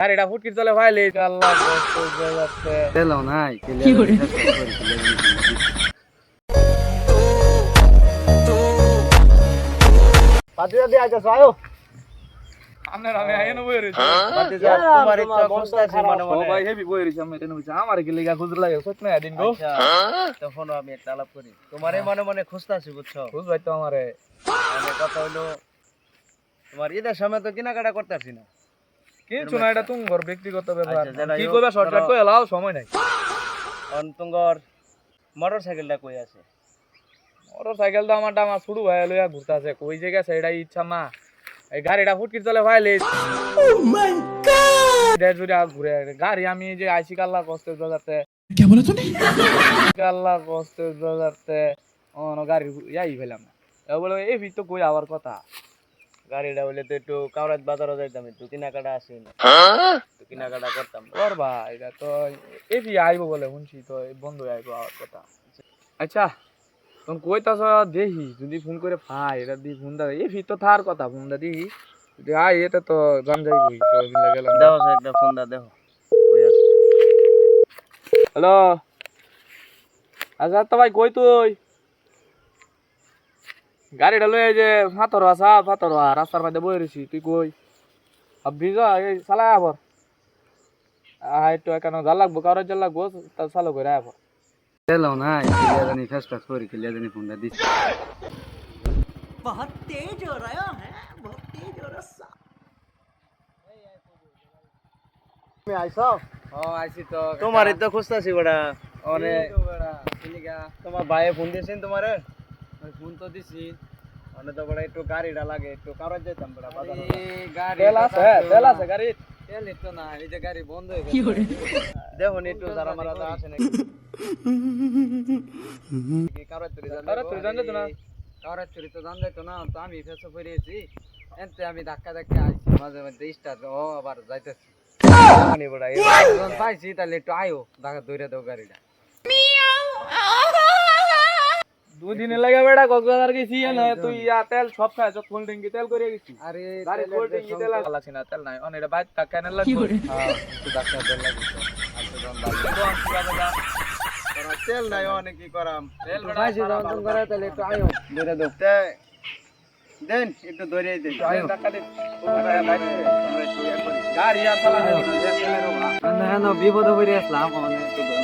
আর এটা ফুটকির চলে ভাইলে আল্লাহ কষ্ট হয়ে যাচ্ছে তেল নাই কি করে? পাতিদা দিয়ে আইতাছ আয়ো আপনার আমি আইনো বই রইছি পাতিদা তোমার ইচ্ছা খুঁজতাছি মনে মনে ভাই হেভি বই রইছি আমি এনে বুঝছি আমার কি লাগা খুঁজ লাগে সত না দিন গো আচ্ছা তখন আমি একটা আলাপ করি তোমারে মনে মনে খুঁজতাছি বুঝছো খুঁজ ভাই তো আমারে মানে কথা হইলো তোমার ঈদের সময় তো কেনাকাটা করতেছি না কিছু না এটা তোমার ব্যক্তিগত ব্যাপার আচ্ছা, যেটাই কি হোক, কইবা শর্টকাট ধরো- কই লাও সময় নাই তোমার মোটর সাইকেলটা কই আছে মোটর সাইকেল তো আমার শুরু ভাই লইয়া ঘুরতাছে কই জায়গা সেটাই ইচ্ছা না এই গাড়িটা ফুটকির চলে ভাইলে ও মাই গড এটা জুড়ে ঘুরে গাড়ি আমি যে আইসি কাল্লা কষ্টের বাজারতে क्या बोला तूने? কাল্লা কষ্টের বাজারতে গাড়ি ইয়াই ফেলাম না ও বলে এই তো কই আবার কথা গাড়িটা হইলে তো একটু কাউরাত বাজারও যাইতাম একটু কেনাকাটা আসি না একটু কেনাকাটা করতাম করবা এটা তো এই আইবো বলে শুনছি তো বন্ধু আইবো আবার কথা আচ্ছা তখন কইতাছ দেখি যদি ফোন করে ভাই এটা দিয়ে ফোন দা এই তো থার কথা ফোন দা দেখি যদি আই এটা তো জান যাই কই সবাই মিলে গেলাম দেখো সে একটা ফোন দা দেখো কই আছে হ্যালো আচ্ছা তো ভাই কই তুই গাড়িটা লয়ে যে ফাতরওয়া রাস্তার মধ্যে বই রয়েছি তুই কই ভিজা এই চালাই আবার একটু এখানে জাল লাগবো কারোর জাল লাগবো তা চালু করে আবার তেল নাই কিলিয়া জানি ফেস ফেস করি কিলিয়া জানি ফোনটা দিছি बहुत तेज हो रहा है बहुत तेज हो रहा তুমি আইছো আইছি তো তোমারই তো খুঁজতাছি বড়া অনেক কিলিগা তোমার ভাইয়ে ফোন দিয়েছেন তোমারে ফোন তো দিছি অনেক তো বড় একটু গাড়িটা লাগে একটু কারোর যেতাম বড়া বাজার গাড়ি তেল আছে গাড়ি তেল তো না এই যে গাড়ি বন্ধ হয়ে গেছে কি করে? দেখো একটু যারা মারা তো আছে নাকি কি কারোর তুই আরে তুই জানলে তো না কারোর চুরি তো জানলে তো না তো আমি ফেসে পড়েছি এনতে আমি ধাক্কা ধাক্কা আইছি মাঝে মাঝে স্টার্ট ও আবার যাইতেছি জানি বড়া যখন পাইছি তাহলে একটু আয়ো ধাক্কা ধরে দাও গাড়িটা দুই দিনে লাগে বেটা কক্সবাজার গেছি না তুই তেল সব খায় সব কোল্ড ড্রিঙ্ক তেল করে গেছি আরে গাড়ি কোল্ড ড্রিঙ্ক তেল লাগছে না তেল নাই অন এটা বাইক টা কেন কি লাগবে করে? হ্যাঁ একটু ধাক্কা দেন লাগে তেল নাই অনেক কি করাম তেল বেটা পাইছি যখন তুমি করে তাহলে একটু আয়ো ধরে দাও দেন একটু ধরে দেন আয়ো টাকা দে গাড়ি আর চালা না বিপদে পড়ে আসলাম অনেক